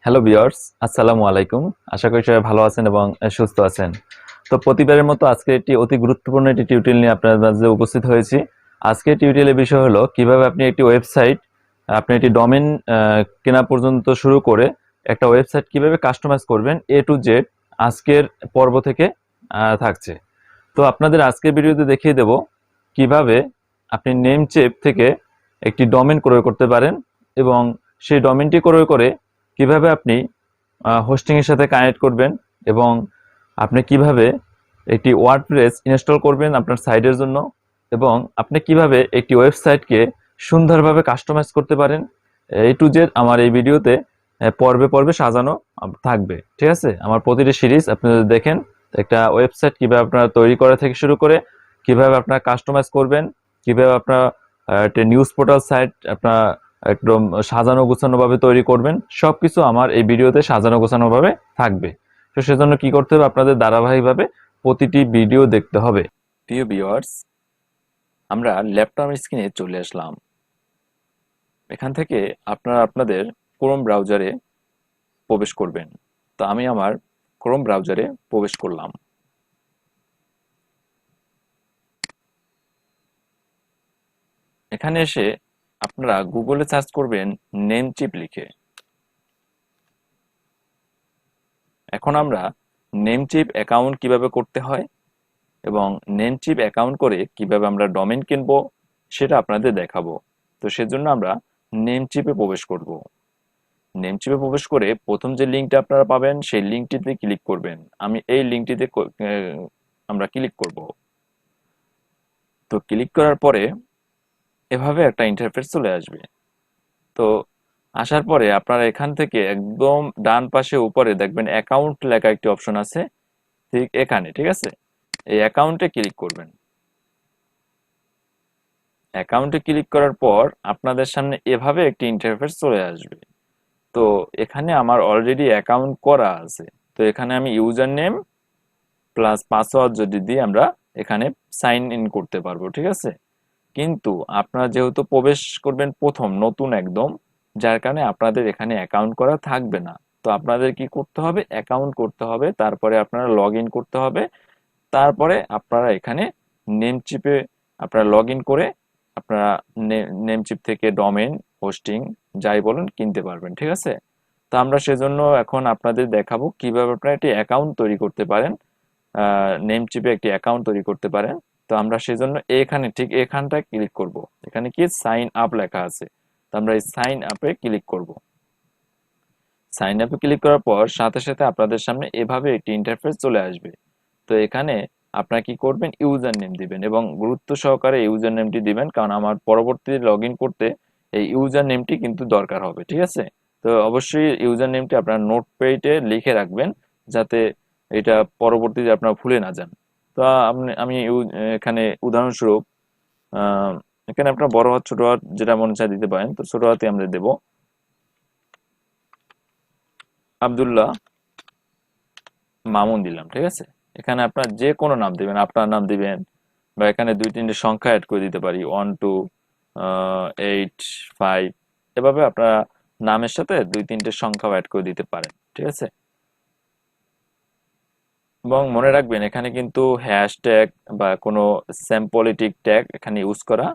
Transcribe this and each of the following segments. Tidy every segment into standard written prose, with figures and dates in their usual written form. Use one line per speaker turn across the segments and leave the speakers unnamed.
Hello viewers, আসসালামু আলাইকুম। আশা করি সবাই ভালো আছেন এবং সুস্থ আছেন। তো প্রতিবারের মতো আজকে একটি অতি গুরুত্বপূর্ণ একটি টিউটোরিয়াল নিয়ে আপনাদের মাঝে উপস্থিত হয়েছি। আজকের টিউটোরিয়ালের বিষয় হলো কিভাবে আপনি একটি ওয়েবসাইট, আপনি একটি ডোমেইন কেনা পর্যন্ত শুরু করে একটা ওয়েবসাইট কিভাবে কাস্টমাইজ করবেন এ টু জেড আজকের পর্ব থেকে থাকছে। তো আপনাদের আজকের ভিডিওতে দেখিয়ে দেব কিভাবে আপনি নেমচেপ থেকে একটি ডোমেইন ক্রয় করতে পারেন এবং সেই ডোমেইনটি ক্রয় করে কিভাবে আপনি হোস্টিং এর সাথে কানেক্ট করবেন এবং আপনি কিভাবে একটি ওয়ার্ডপ্রেস ইনস্টল করবেন আপনার সাইটের জন্য এবং আপনি কিভাবে একটি ওয়েবসাইটকে সুন্দরভাবে কাস্টমাইজ করতে পারেন এ টু জেড আমার এই ভিডিওতে পর্বে পর্বে সাজানো থাকবে। ঠিক আছে, আমার প্রতিটি সিরিজ আপনি যদি দেখেন একটা ওয়েবসাইট কিভাবে আপনারা তৈরি করা থেকে শুরু করে কিভাবে আপনারা কাস্টমাইজ করবেন, কিভাবে আপনারা একটা নিউজ পোর্টাল সাইট আপনারা একদম সাজানো গোছানো ভাবে তৈরি করবেন, সবকিছু আমার এই ভিডিওতে সাজানো গোছানো ভাবে থাকবে। তো সেজন্য কি করতে হবে, আপনাদের ধারাবাহিকভাবে প্রতিটি ভিডিও দেখতে হবে। প্রিয় ভিউয়ার্স, আমরা ল্যাপটপ স্ক্রিনে চলে আসলাম। এখান থেকে আপনারা আপনাদের ক্রোম ব্রাউজারে প্রবেশ করবেন। তো আমি আমার ক্রোম ব্রাউজারে প্রবেশ করলাম। এখানে এসে আপনারা গুগলে সার্চ করবেন নেমচিপ লিখে। এখন আমরা নেমচিপ অ্যাকাউন্ট কিভাবে করতে হয় এবং নেমচিপ অ্যাকাউন্ট করে কিভাবে আমরা ডোমেইন কিনবো সেটা আপনাদের দেখাবো। তো সেজন্য আমরা নেমচিপে প্রবেশ করব। নেমচিপে প্রবেশ করে প্রথম যে লিঙ্কটা আপনারা পাবেন সেই লিঙ্কটিতে ক্লিক করবেন। আমি এই লিঙ্কটিতে আমরা ক্লিক করব। তো ক্লিক করার পরে এভাবে একটা ইন্টারফেস চলে আসবে। তো আসার পরে আপনারা এখান থেকে একদম ডান পাশে উপরে দেখবেন অ্যাকাউন্ট লেখা একটি অপশন আছে, ঠিক এখানে। ঠিক আছে, এই অ্যাকাউন্টে ক্লিক করবেন। অ্যাকাউন্টে ক্লিক করার পর আপনাদের সামনে এভাবে একটি ইন্টারফেস চলে আসবে। তো এখানে আমার অলরেডি অ্যাকাউন্ট করা আছে। তো এখানে আমি ইউজার নেম প্লাস পাসওয়ার্ড যদি দিই আমরা এখানে সাইন ইন করতে পারবো। ঠিক আছে, কিন্তু আপনারা যেহেতু প্রবেশ করবেন প্রথম নতুন একদম, যার কারণে আপনাদের এখানে অ্যাকাউন্ট করা থাকবে না। তো আপনাদের কি করতে হবে, অ্যাকাউন্ট করতে হবে, তারপরে আপনারা লগ ইন করতে হবে, তারপরে আপনারা এখানে নেমচিপে আপনারা লগ ইন করে আপনারা নেমচিপ থেকে ডোমেইন হোস্টিং যাই বলেন কিনতে পারবেন। ঠিক আছে, তো আমরা সেজন্য এখন আপনাদের দেখাবো কিভাবে আপনারা একটি অ্যাকাউন্ট তৈরি করতে পারেন, নেমচিপে একটি অ্যাকাউন্ট তৈরি করতে পারেন। তো আমরা সেজন্য এখানে ঠিক এখানটায় ক্লিক করব। এখানে কি সাইন আপ লেখা আছে, তো আমরা এই সাইন আপে ক্লিক করব। সাইন আপে ক্লিক করার পর সাথে সাথে আপনাদের সামনে এভাবে একটি ইন্টারফেস চলে আসবে। তো এখানে আপনারা কি করবেন, ইউজার নেম দিবেন এবং গুরুত্ব সহকারে ইউজার নেমটি দিবেন, কারণ আমার পরবর্তীতে লগ ইন করতে এই ইউজার নেমটি কিন্তু দরকার হবে। ঠিক আছে, তো অবশ্যই ইউজার নেমটি আপনার নোটপ্যাডে লিখে রাখবেন যাতে এটা পরবর্তীতে আপনারা ভুলে না যান। তো আমি এখানে উদাহরণস্বরূপ আহ, এখানে আপনার বড় হাত ছোট হাত যেটা মনে চায় দিতে পারেন। তো ছোট হাতে আমরা দেব আব্দুল্লাহ মামুন দিলাম। ঠিক আছে, এখানে আপনার যে কোনো নাম দিবেন, আপনার নাম দিবেন বা এখানে দুই তিনটে সংখ্যা অ্যাড করে দিতে পারি, 1 2 8 5, এভাবে আপনারা নামের সাথে দুই তিনটে সংখ্যা অ্যাড করে দিতে পারেন। ঠিক আছে, এবং মনে রাখবেন এখানে কিন্তু হ্যাশট্যাগ বা কোনো স্যাম্পলিটিক ট্যাগ এখানে ইউজ করা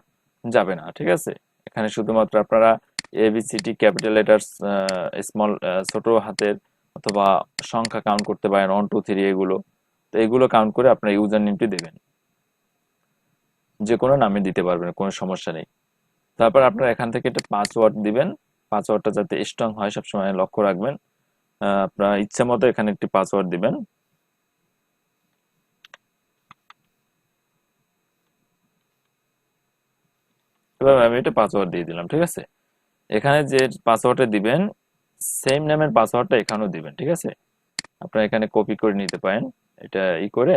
যাবে না। ঠিক আছে, এখানে শুধুমাত্র আপনারা এবিসিটি ক্যাপিটাল লেটার্স, স্মল ছোট হাতের অথবা সংখ্যা কাউন্ট করতে পারেন, 1 2 3 এগুলো। তো এগুলো কাউন্ট করে আপনার ইউজার নেমটি দেবেন, যে কোনো নামে দিতে পারবেন, কোনো সমস্যা নেই। তারপর আপনারা এখান থেকে একটা পাসওয়ার্ড দিবেন। পাসওয়ার্ডটা যাতে স্ট্রং হয় সবসময় লক্ষ্য রাখবেন। আপনার ইচ্ছা মতো এখানে একটি পাসওয়ার্ড দিবেন। এবার আমি এটা পাসওয়ার্ড দিয়ে দিলাম। ঠিক আছে, এখানে যে পাসওয়ার্ডটা দিবেন সেম নামের পাসওয়ার্ডটা এখানেও দিবেন। ঠিক আছে, আপনারা এখানে কপি করে নিতে পারেন। এটা করে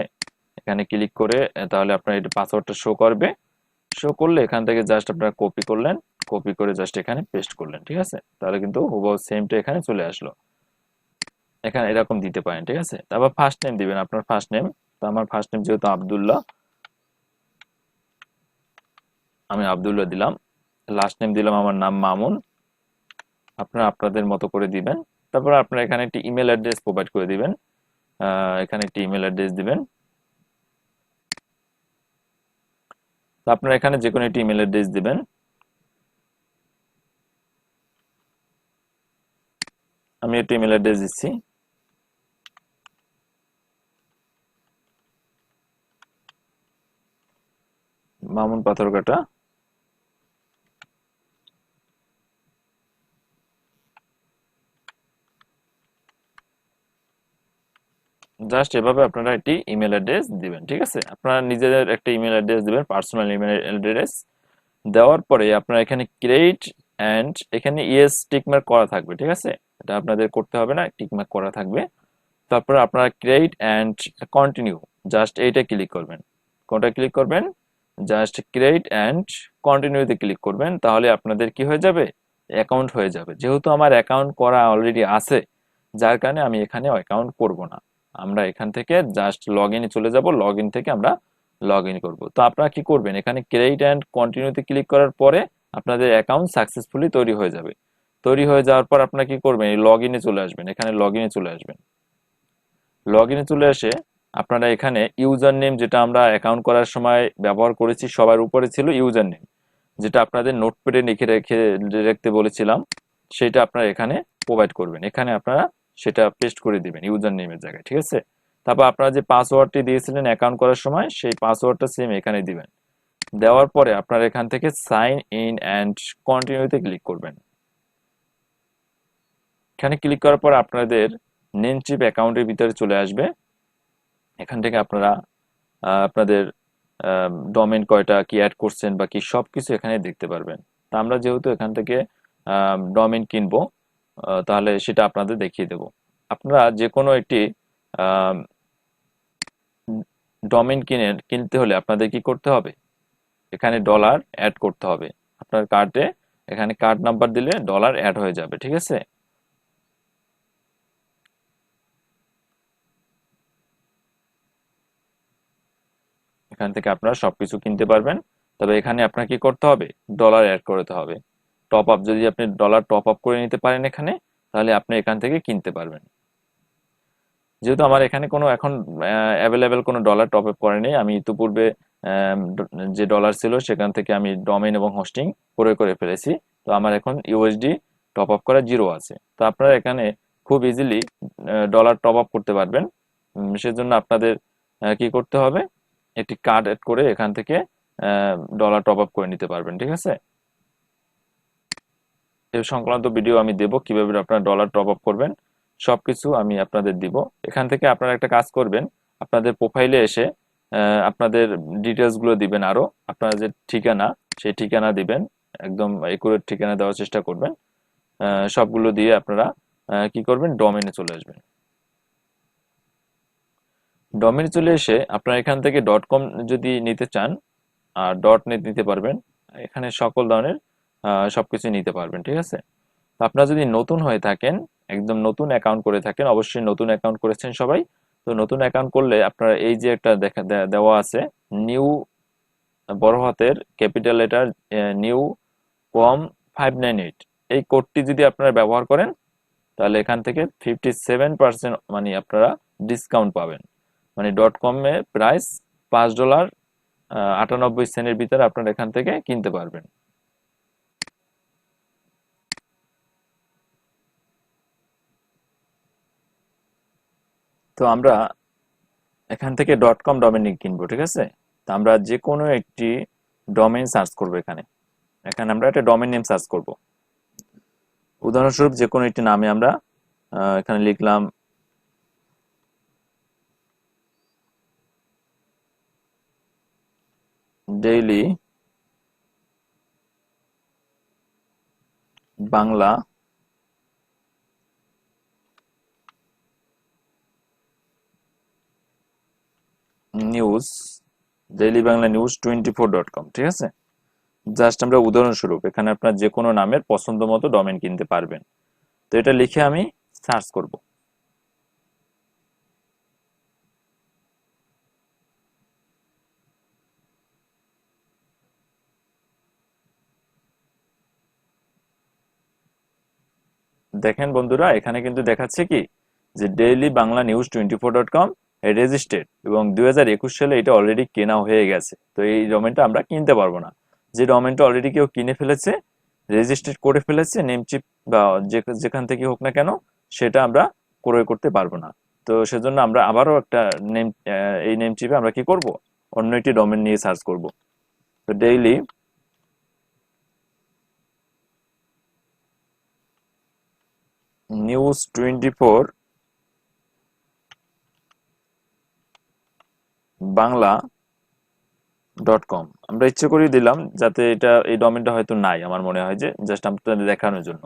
এখানে ক্লিক করে তাহলে আপনার এটা পাসওয়ার্ডটা শো করবে। শো করলে এখান থেকে জাস্ট আপনারা কপি করলেন, কপি করে জাস্ট এখানে পেস্ট করলেন। ঠিক আছে, তাহলে কিন্তু হুবহু সেমটা এখানে চলে আসলো। এখানে এরকম দিতে পারেন। ঠিক আছে, তারপর ফার্স্ট নেম দিবেন, আপনার ফার্স্ট নেম। তো আমার ফার্স্ট নেম যেহেতু আব্দুল্লাহ, আমি আব্দুল্লাহ দিলাম। লাস্ট নেম দিলাম আমার নাম মামুন, আপনারা আপনাদের মতো করে দিবেন। তারপর আপনারা এখানে একটি ইমেল অ্যাড্রেস প্রোভাইড করে দিবেন। এখানে একটি ইমেল অ্যাড্রেস দিবেন। তো আপনারা এখানে যে কোনো একটি ইমেল অ্যাড্রেস দিবেন। আমি একটি ইমেল অ্যাড্রেস দিচ্ছি। মামুন পাথরঘাটা। জাস্ট এভাবে আপনারা একটি ইমেল অ্যাড্রেস দিবেন, ঠিক আছে? আপনারা নিজেদের একটা ইমেল অ্যাড্রেস দিবেন, পার্সোনাল ইমেল অ্যাড্রেস। দেওয়ার পরে আপনারা এখানে ক্রিয়েট অ্যান্ড এখানে ইয়েস টিকমার্ক করা থাকবে, ঠিক আছে? এটা আপনাদের করতে হবে না, টিকমার্ক করা থাকবে। তারপরে আপনারা ক্রিয়েট অ্যান্ড কন্টিনিউ, জাস্ট এইটা ক্লিক করবেন। কোনটা ক্লিক করবেন? জাস্ট ক্রিয়েট অ্যান্ড কন্টিনিউতে ক্লিক করবেন। তাহলে আপনাদের কি হয়ে যাবে? অ্যাকাউন্ট হয়ে যাবে। যেহেতু আমার অ্যাকাউন্ট করা অলরেডি আছে, যার কারণে আমি এখানে অ্যাকাউন্ট করব না। আমরা এখান থেকে জাস্ট লগ ইনে চলে যাব, লগ ইন থেকে আমরা লগ ইন করবো। তো আপনারা কি করবেন? এখানে ক্রিয়েট অ্যান্ড কন্টিনিউতে ক্লিক করার পরে আপনাদের অ্যাকাউন্ট সাকসেসফুলি তৈরি হয়ে যাবে। তৈরি হয়ে যাওয়ার পর আপনারা কি করবেন? এই লগ ইনে চলে আসবেন, এখানে লগ ইনে চলে আসবেন। লগ ইনে চলে এসে আপনারা এখানে ইউজার নেম, যেটা আমরা অ্যাকাউন্ট করার সময় ব্যবহার করেছি, সবার উপরে ছিল ইউজার নেম, যেটা আপনাদের নোটপ্যাডে লিখে রেখে রাখতে বলেছিলাম, সেটা আপনারা এখানে প্রোভাইড করবেন। এখানে আপনারা সেটা পেস্ট করে দিবেন ইউজার নেমের জায়গায়, ঠিক আছে? তারপর আপনারা যে পাসওয়ার্ডটি দিয়েছিলেন অ্যাকাউন্ট করার সময়, সেই পাসওয়ার্ডটা সেম এখানে দিবেন। দেওয়ার পরে আপনারা এখান থেকে সাইন ইন অ্যান্ড কন্টিনিউতে ক্লিক করবেন। এখানে ক্লিক করার পর আপনাদের নেমচিপ অ্যাকাউন্টের ভিতরে চলে আসবে। এখান থেকে আপনারা আপনাদের ডোমেইন কয়টা কি অ্যাড করছেন বা কি সবকিছু এখানে দেখতে পারবেন। তা আমরা যেহেতু এখান থেকে ডোমেইন কিনবো, তাহলে সেটা আপনাদের দেখিয়ে দেব। আপনারা যে কোনো একটি ডোমেইন কিনতে হলে আপনাদের কি করতে হবে? এখানে ডলার অ্যাড করতে হবে। আপনার কার্ডে এখানে কার্ড নাম্বার দিলে ডলার অ্যাড হয়ে যাবে, ঠিক আছে? এখান থেকে আপনারা সবকিছু কিনতে পারবেন। তবে এখানে আপনার কি করতে হবে? ডলার অ্যাড করতে হবে। টপ আপ, যদি আপনি ডলার টপ আপ করে নিতে পারেন এখানে, তাহলে আপনি এখান থেকে কিনতে পারবেন। যেহেতু আমার এখানে কোনো এখন অ্যাভেলেবেল কোনো ডলার টপ আপ করে নেই, আমি ইতিপূর্বে যে ডলার ছিল সেখান থেকে আমি ডোমেইন এবং হোস্টিং করে ফেলেছি। তো আমার এখন ইউএসডি টপ আপ করা জিরো আছে। তো আপনারা এখানে খুব ইজিলি ডলার টপ আপ করতে পারবেন। সেজন্য আপনাদের কি করতে হবে? একটি কার্ড অ্যাড করে এখান থেকে ডলার টপ আপ করে নিতে পারবেন, ঠিক আছে? এ সংক্রান্ত ভিডিও আমি দেব, কিভাবে আপনারা ডলার টপ আপ করবেন সবকিছু আমি আপনাদের দিব। এখান থেকে আপনারা একটা কাজ করবেন, আপনাদের প্রোফাইলে এসে আপনাদের ডিটেলস গুলো দিবেন। আরো আপনারা যে ঠিকানা, সেই ঠিকানা দিবেন, একদম একুরেট ঠিকানা দেওয়ার চেষ্টা করবেন। সবগুলো দিয়ে আপনারা কি করবেন? ডোমেইনে চলে আসবেন। ডোমেইনে চলে এসে আপনারা এখান থেকে ডট কম যদি নিতে চান, আর ডট নেট নিতে পারবেন। এখানে সকল ধরনের সবকিছু নিতে পারবেন, ঠিক আছে? আপনারা যদি নতুন হয়ে থাকেন, একদম নতুন অ্যাকাউন্ট করে থাকেন, অবশ্যই নতুন অ্যাকাউন্ট করেছেন সবাই। তো নতুন অ্যাকাউন্ট করলে আপনারা এই যে একটা দেওয়া আছে, নিউ, বড় হাতের ক্যাপিটাল লেটার, নিউ কম 598, এই কোডটি যদি আপনারা ব্যবহার করেন, তাহলে এখান থেকে 57% মানে আপনারা ডিসকাউন্ট পাবেন। মানে ডট কমে প্রাইস $5.98 ভিতরে আপনারা এখান থেকে কিনতে পারবেন। তো আমরা এখান থেকে ডট কম ডোমেইন কিনবো, ঠিক আছে? তো আমরা যে কোনো একটি ডোমেইন সার্চ করব। এখানে এখানে আমরা একটা ডোমেইন নেম সার্চ করব। উদাহরণস্বরূপ যে কোনো একটি নামে আমরা এখানে লিখলাম daily Bangla news, daily Bangla news 24.com, ঠিক আছে? জাস্ট আমরা উদাহরণস্বরূপ এখানে আপনার যে কোনো নামের পছন্দ মতো ডোমেইন কিনতে পারবেন। তো এটা লিখে আমি সার্চ করব। দেখেন বন্ধুরা, এখানে কিন্তু দেখাচ্ছে কি যে daily Bangla news 24.com registered এবং 2021 সালে এটা অলরেডি কেনা হয়ে গেছে। তো এই ডোমেনটা আমরা কিনতে পারবো না। যে ডোমেনটা অলরেডি কেউ কিনে ফেলেছে, রেজিস্ট্রেড করে ফেলেছে, নেমচিপ বা যেখান থেকে হোক না কেন, সেটা আমরা ক্রয় করতে পারবো না। তো সেজন্য আমরা আবারও একটা নেম এই নেমচিপে আমরা কি করব, অন্য একটি ডোমেন নিয়ে সার্চ করব। তো ডেইলি নিউজ 24 বাংলা.com আমরা ইচ্ছে করে দিলাম, যাতে এটা এই ডোমেনটা হয়তো নাই, আমার মনে হয় যে জাস্ট আপনাদের দেখানোর জন্য।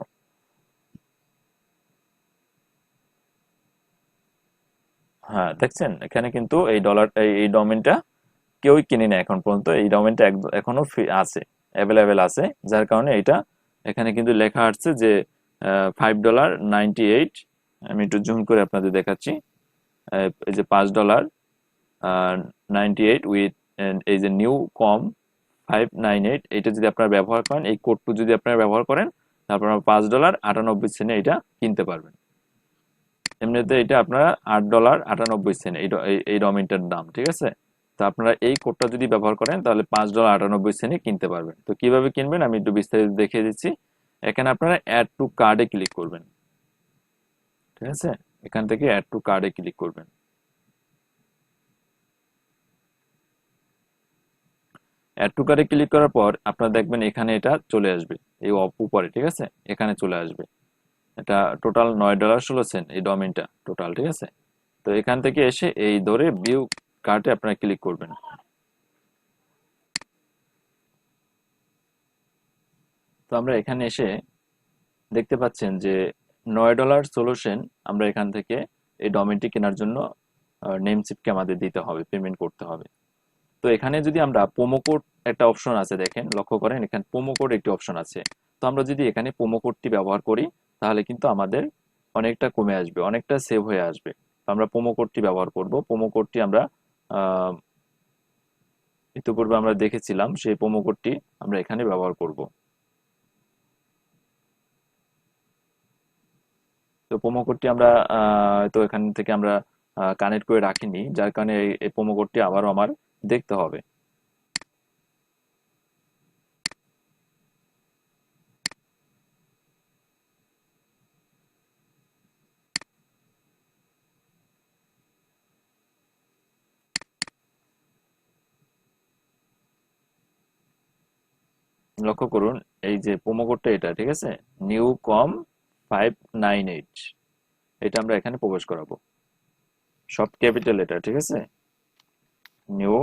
হ্যাঁ, দেখছেন এখানে কিন্তু এই এই ডোমেনটা কেউই কিনে না এখন পর্যন্ত। এই ডোমেনটা এখনো ফ্রি আছে, অ্যাভেলেবেল আছে, যার কারণে এটা এখানে কিন্তু লেখা আসছে যে $5.98। আমি একটু জুম করে আপনাদের দেখাচ্ছি। এই যে $5.98 উইথ এই যে নিউ কম 598, এটা যদি আপনারা ব্যবহার করেন, এই কোডটু যদি আপনারা ব্যবহার করেন, তারপর $5.98 এটা কিনতে পারবেন। এমনিতে এটা আপনারা $8.98 এই ডোমেইনটার দাম, ঠিক আছে? তো আপনারা এই কোডটা যদি ব্যবহার করেন তাহলে $5.98 কিনতে পারবেন। তো কিভাবে কিনবেন আমি একটু বিস্তারিত দেখিয়ে দিচ্ছি। এখানে আপনারা অ্যাড টু কার্ডে ক্লিক করবেন, ঠিক আছে? এখান থেকে অ্যাড টু কার্ডে ক্লিক করবেন। অ্যাড টু কার্ডে ক্লিক করার পর আপনারা দেখবেন এখানে এটা চলে আসবে, এই উপরে, ঠিক আছে? এখানে চলে আসবে। এটা টোটাল $9.16 এই ডোমেইনটা টোটাল, ঠিক আছে? তো এখান থেকে এসে এই ধরে ভিউ কার্টে আপনারা ক্লিক করবেন। তো আমরা এখানে এসে দেখতে পাচ্ছেন যে $9 আমরা এখান থেকে এই ডোমেইনটি কেনার জন্য নেমচিপকে আমাদের দিতে হবে, পেমেন্ট করতে হবে। তো এখানে যদি আমরা প্রোমো কোড একটা অপশন আছে, দেখেন লক্ষ্য করেন, এখানে প্রোমো কোড একটি অপশন আছে। তো আমরা যদি এখানে প্রোমো কোডটি ব্যবহার করি তাহলে কিন্তু আমাদের অনেকটা কমে আসবে, অনেকটা সেভ হয়ে আসবে। তো আমরা প্রোমো কোডটি ব্যবহার করব। প্রোমো কোডটি আমরা আহ, ইতিপূর্বে আমরা দেখেছিলাম, সেই প্রোমো কোডটি আমরা এখানে ব্যবহার করব। তো প্রোমো কোডটি আমরা তো এখান থেকে আমরা কানেক্ট করে রাখিনি, যার কারণে এই প্রোমো কোডটি আবারও আমার দেখতে হবে। লক্ষ্য করুন, এই যে প্রোমো কোডটা এটা, ঠিক আছে? নিউ কম 598, এটা আমরা এখানে প্রবেশ করাবো, সব ক্যাপিটাল লেটার, ঠিক আছে? নিউ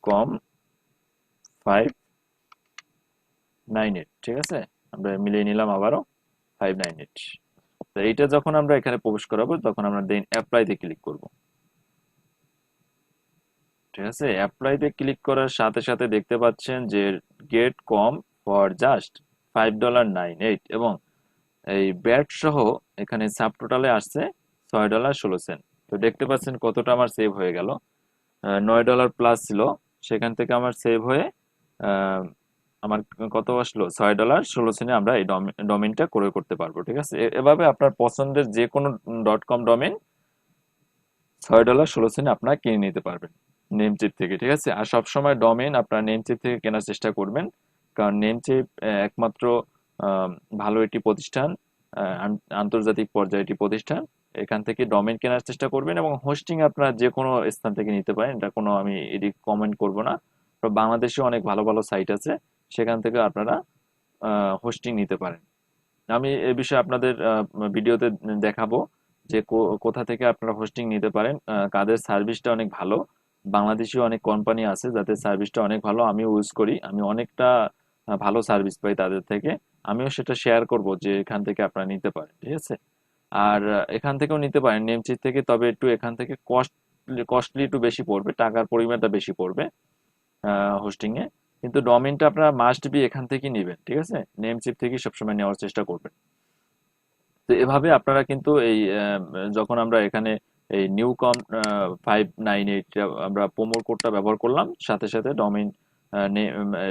কম 598, ঠিক আছে? আমরা মিলিয়ে নিলাম আবারও 598। তো এইটা যখন আমরা এখানে প্রবেশ করাবো তখন আমরা দেন অ্যাপ্লাইতে ক্লিক করব, ঠিক আছে? অ্যাপ্লাইতে ক্লিক করার সাথে সাথে দেখতে পাচ্ছেন যে গেট কম ফর জাস্ট $5.98 এবং এই ব্যাট সহ এখানে সাব টোটালে আসছে $6.16। তো দেখতে পাচ্ছেন কতটা আমার সেভ হয়ে গেল। $9 প্লাস ছিল, সেখান থেকে আমার সেভ হয়ে আহ, আমার কত আসলো, $6.16 আমরা এই ডোমেইনটা ক্রয় করতে পারবো, ঠিক আছে? এভাবে আপনার পছন্দের যে কোনো .com ডোমেইন $6.16 আপনারা কিনে নিতে পারবেন নেমচিপ থেকে, ঠিক আছে? আর সবসময় ডোমেইন আপনার নেমচিপ থেকে কেনার চেষ্টা করবেন, কারণ নেমচিপ একমাত্র আহ, ভালো একটি প্রতিষ্ঠান, আন্তর্জাতিক পর্যায়ে একটি প্রতিষ্ঠান। এখান থেকে ডোমেইন কেনার চেষ্টা করবেন এবং হোস্টিং আপনারা যে কোনো স্থান থেকে নিতে পারেন, এটা কোনো আমি এটি কমেন্ট করব না। তো বাংলাদেশে অনেক ভালো ভালো সাইট আছে, সেখান থেকে আপনারা হোস্টিং নিতে পারেন। আমি এ বিষয়ে আপনাদের ভিডিওতে দেখাবো যে কোথা থেকে আপনারা হোস্টিং নিতে পারেন, কাদের সার্ভিসটা অনেক ভালো। বাংলাদেশি অনেক কোম্পানি আছে যাদের সার্ভিসটা অনেক ভালো, আমি ইউজ করি, আমি অনেকটা ভালো সার্ভিস পাই তাদের থেকে। আমিও সেটা শেয়ার করব যে এখান থেকে আপনারা নিতে পারেন, ঠিক আছে? আর এখান থেকেও নিতে পারেন নেমচিপ থেকে, তবে একটু এখান থেকে কস্টলি একটু বেশি পড়বে, টাকার পরিমাণটা বেশি পড়বে হোস্টিং এ। কিন্তু ডোমেইনটা আপনারা মাস্ট বি এখান থেকেই নেবেন, ঠিক আছে? নেমচিপ থেকে সবসময় নেওয়ার চেষ্টা করবেন। তো এভাবে আপনারা কিন্তু এই যখন আমরা এখানে এই নিউ কম 598 আমরা প্রোমো কোডটা ব্যবহার করলাম, সাথে সাথে ডোমেইন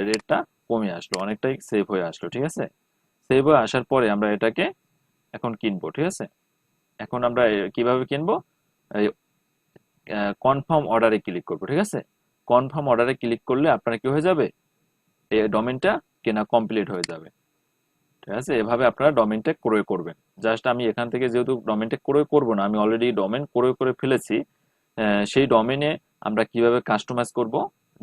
রেটটা কমে আসলো, অনেকটাই সেভ হয়ে আসলো, ঠিক আছে? সেভ হয়ে আসার পরে আমরা এটাকে এখন কিনবো, ঠিক আছে। এখন আমরা কিভাবে কিনবো, কনফার্ম অর্ডারে ক্লিক করবো, ঠিক আছে। কনফার্ম অর্ডারে ক্লিক করলে আপনার কি হয়ে যাবে, এই ডোমেনটা কেনা কমপ্লিট হয়ে যাবে, ঠিক আছে। এভাবে আপনারা ডোমেনটা ক্রয় করবেন। জাস্ট আমি এখান থেকে যেহেতু ডোমেনটা ক্রয় করব না, আমি অলরেডি ডোমেন ক্রয় করে ফেলেছি, সেই ডোমেনে আমরা কিভাবে কাস্টমাইজ করব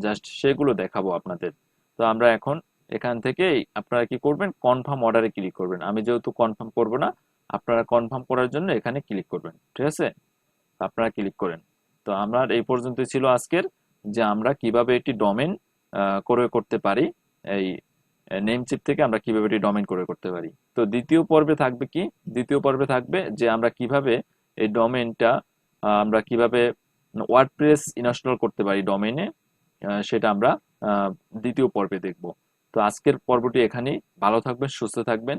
জাস্ট সেগুলো দেখাবো আপনাদের। তো আমরা এখন এখান থেকে আপনারা কি করবেন, কনফার্ম অর্ডারে ক্লিক করবেন। আমি যেহেতু কনফার্ম করব না, আপনারা কনফার্ম করার জন্য এখানে ক্লিক করবেন, ঠিক আছে। আপনারা ক্লিক করেন। তো আমার এই পর্যন্তই ছিল আজকের, যে আমরা কিভাবে একটি ডোমেন ক্রয় করতে পারি, এই নেমচিপ থেকে আমরা কিভাবে এটি ডোমেন ক্রয় করতে পারি। তো দ্বিতীয় পর্বে থাকবে কি, দ্বিতীয় পর্বে থাকবে যে আমরা কিভাবে এই ডোমেনটা আমরা কিভাবে ওয়ার্ডপ্রেস ইনস্টল করতে পারি ডোমেনে, সেটা আমরা দ্বিতীয় পর্বে দেখব। তো আজকের পর্বটি এখানেই। ভালো থাকবেন, সুস্থ থাকবেন।